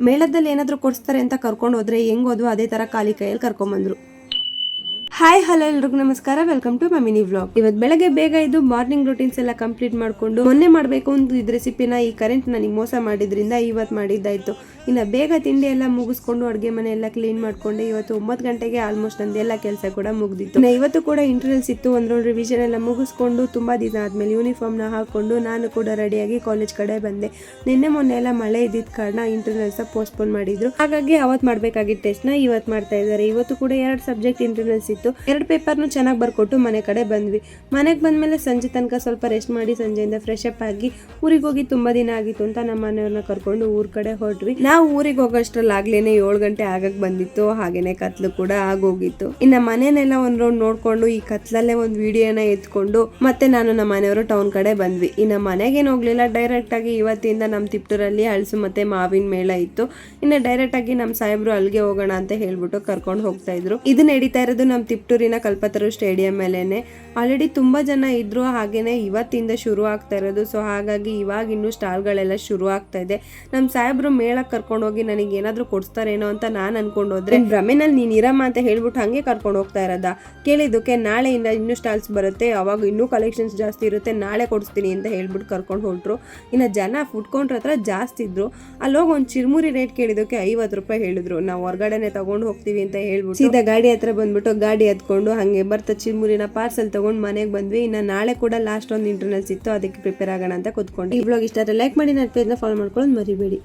ಮೇಳದಲ್ಲಿ ಏನಾದರೂ ಕೊಡಿಸ್ತಾರೆ ಅಂತ ಕರ್ಕೊಂಡು ಹೋದ್ರೆ ಹೆಂಗ್ ಹೋದ್ವು ಅದೇ ತರ ಖಾಲಿ ಕೈಯಲ್ಲಿ ಕರ್ಕೊಂಡ್ಬಂದ್ರು. ಹಾಯ್ ಹಲೋ ಎಲ್ರಿಗೂ ನಮಸ್ಕಾರ, welcome to my mini vlog. ಇವತ್ತು ಬೆಳಗ್ಗೆ ಬೇಗ ಇದ್ದು ಮಾರ್ನಿಂಗ್ ರೂಟೀನ್ಸ್ ಎಲ್ಲ ಕಂಪ್ಲೀಟ್ ಮಾಡ್ಕೊಂಡು ಮೊನ್ನೆ ಮಾಡಬೇಕು ಅಂತ ಇದ್ ರೆಸಿಪಿನ ಈ ಕರೆಂಟ್ ನನಗೆ ಮೋಸ ಮಾಡಿದ್ರಿಂದ ಇವತ್ತು ಮಾಡಿದ್ದಾಯ್ತು. ಇನ್ನು ಬೇಗ ತಿಂಡಿ ಎಲ್ಲ ಮುಗಿಸ್ಕೊಂಡು ಅಡುಗೆ ಮನೆ ಎಲ್ಲ ಕ್ಲೀನ್ ಮಾಡ್ಕೊಂಡು ಇವತ್ತು 9 ಗಂಟೆಗೆ ಆಲ್ಮೋಸ್ಟ್ ನಂದೆಲ್ಲ ಕೆಲಸ ಕೂಡ ಮುಗ್ದಿತ್ತು. ಇವತ್ತು ಕೂಡ ಇಂಟರ್ನಲ್ಸ್ ಇತ್ತು, ಒಂದು ರಿವಿಷನ್ ಎಲ್ಲ ಮುಗಿಸ್ಕೊಂಡು ತುಂಬಾ ದಿನ ಆದ್ಮೇಲೆ ಯೂನಿಫಾರ್ಮ್ನ ಹಾಕೊಂಡು ನಾನು ಕೂಡ ರೆಡಿಯಾಗಿ ಕಾಲೇಜ್ ಕಡೆ ಬಂದೆ. ನಿನ್ನೆ ಮೊನ್ನೆ ಎಲ್ಲ ಮಳೆ ಇದ್ದಿದ್ದ ಕಾರಣ ಇಂಟರ್ನಲ್ಸ್ ಪೋಸ್ಟ್ಪೋನ್ ಮಾಡಿದ್ರು, ಹಾಗಾಗಿ ಅವತ್ತು ಮಾಡಬೇಕಾಗಿದ್ದ ಟೆಸ್ಟ್ನ ಇವತ್ತು ಮಾಡ್ತಾ ಇದ್ದಾರೆ. ಇವತ್ತು ಕೂಡ 2 ಸಬ್ಜೆಕ್ಟ್ ಇಂಟರ್ನಲ್ಸ್ ಇತ್ತು. 2 ಪೇಪರ್ನು ಚೆನ್ನಾಗಿ ಬರ್ಕೊಟ್ಟು ಮನೆ ಕಡೆ ಬಂದ್ವಿ. ಮನೆಗೆ ಬಂದ್ಮೇಲೆ ಸಂಜೆ ತನಕ ಸ್ವಲ್ಪ ರೆಸ್ಟ್ ಮಾಡಿ ಸಂಜೆಯಿಂದ ಫ್ರೆಶ್ ಅಪ್ ಆಗಿ ಊರಿಗೆ ಹೋಗಿ ತುಂಬಾ ದಿನ ಆಗಿತ್ತು ಅಂತ ನಮ್ಮ ಮನೆಯವ್ರನ್ನ ಕರ್ಕೊಂಡು ಊರ್ ಕಡೆ ಹೊರಟ್ವಿ. ನಾವು ಊರಿಗೆ ಹೋಗೋಷ್ಟ್ರಲ್ಲಿ ಆಗ್ಲೇನೆ 7 ಗಂಟೆ ಆಗಕ್ ಬಂದಿತ್ತು, ಹಾಗೇನೆ ಕತ್ಲು ಕೂಡ ಆಗೋಗಿತ್ತು. ಇನ್ನ ಮನೆನೆಲ್ಲ ಒಂದ್ ರೌಂಡ್ ನೋಡ್ಕೊಂಡು ಈ ಕತ್ಲಲ್ಲೇ ಒಂದು ವಿಡಿಯೋನ ಎತ್ಕೊಂಡು ಮತ್ತೆ ನಾನು ನಮ್ಮ ಮನೆಯವರು ಟೌನ್ ಕಡೆ ಬಂದ್ವಿ. ಇನ್ನ ಮನೆಗೇನು ಹೋಗ್ಲಿಲ್ಲ, ಡೈರೆಕ್ಟ್ ಆಗಿ ಇವತ್ತಿಂದ ನಮ್ಮ ತಿಪ್ಟೂರಲ್ಲಿ ಹಳಸು ಮತ್ತೆ ಮಾವಿನ ಮೇಳ ಇತ್ತು. ಇನ್ನ ಡೈರೆಕ್ಟ್ ಆಗಿ ನಮ್ಮ ಸಾಹೇಬ್ರು ಅಲ್ಲಿಗೆ ಹೋಗೋಣ ಅಂತ ಹೇಳ್ಬಿಟ್ಟು ಕರ್ಕೊಂಡು ಹೋಗ್ತಾ ಇದ್ರು. ಇದು ನಡೀತಾ ಇರೋದು ನಮ್ಮ ತಿಪ್ಟೂರಿನ ಕಲ್ಪತರು ಸ್ಟೇಡಿಯಂ ಮೇಲೆನೆ. ಆಲ್ರೆಡಿ ತುಂಬಾ ಜನ ಇದ್ರು, ಹಾಗೇನೆ ಇವತ್ತಿಂದ ಶುರು ಆಗ್ತಾ ಇರೋದು. ಸೊ ಹಾಗಾಗಿ ಇವಾಗ ಇನ್ನು ಸ್ಟಾಲ್ಗಳೆಲ್ಲ ಶುರು ಆಗ್ತಾ ಇದೆ. ನಮ್ಮ ಸಾಹೇಬ್ರು ಮೇಳಕ್ಕೆ ಕರ್ಕೊಂಡು ಹೋಗಿ ನನಗೆ ಏನಾದ್ರು ಕೊಡ್ಸ್ತಾರೇನೋ ಅಂತ ನಾನು ಅನ್ಕೊಂಡು ಹೋದ್ರೆ ಭ್ರಮೆನಲ್ಲಿ ನೀನ್ ಇರಮ್ಮ ಅಂತ ಹೇಳ್ಬಿಟ್ಟು ಹಂಗೆ ಕರ್ಕೊಂಡು ಹೋಗ್ತಾ ಇರೋದ. ಕೇಳಿದ್ದಕ್ಕೆ ನಾಳೆಯಿಂದ ಇನ್ನೂ ಸ್ಟಾಲ್ಸ್ ಬರುತ್ತೆ, ಅವಾಗ ಇನ್ನೂ ಕಲೆಕ್ಷನ್ಸ್ ಜಾಸ್ತಿ ಇರುತ್ತೆ, ನಾಳೆ ಕೊಡಿಸ್ತೀನಿ ಅಂತ ಹೇಳ್ಬಿಟ್ಟು ಕರ್ಕೊಂಡು ಹೊರಟ್ರು. ಇನ್ನು ಜನ ಫುಡ್ ಕೌಂಟರ್ ಹತ್ರ ಜಾಸ್ತಿ ಇದ್ರು. ಅಲ್ಲೋಗಿ ಒಂದು ಚಿರ್ಮುರಿ ರೇಟ್ ಕೇಳಿದಕ್ಕೆ 50 ರೂಪಾಯಿ ಹೇಳಿದ್ರು. ನಾವು ಹೊರಗಡೆನೆ ತಗೊಂಡು ಹೋಗ್ತೀವಿ ಅಂತ ಹೇಳ್ಬಿಟ್ಟು ಸೀದಾ ಗಾಡಿ ಹತ್ರ ಬಂದ್ಬಿಟ್ಟು ಗಾಡಿ ಹತ್ಕೊಂಡು ಹಂಗೆ ಬರ್ತಾ ಚಿರ್ಮುರಿನ ಪಾರ್ಸಲ್ ತಗೊಂಡು ಮನೆಗೆ ಬಂದ್ವಿ. ಇನ್ನು ನಾಳೆ ಕೂಡ ಲಾಸ್ಟ್ ಒಂದು ಇಂಟರ್ನಲ್ಸ್ ಇತ್ತು, ಅದಕ್ಕೆ ಪ್ರಿಪೇರ್ ಆಗೋಣ ಅಂತ ಕೂತ್ಕೊಂಡು. ಈ ಬ್ಲಾಗ್ ಇಷ್ಟ ಆದರೆ ಲೈಕ್ ಮಾಡಿ, ನನ್ನ ಪೇಜ್ನ ಫಾಲೋ ಮಾಡ್ಕೊಳ್ಳೋದು ಮರಿಬೇಡಿ.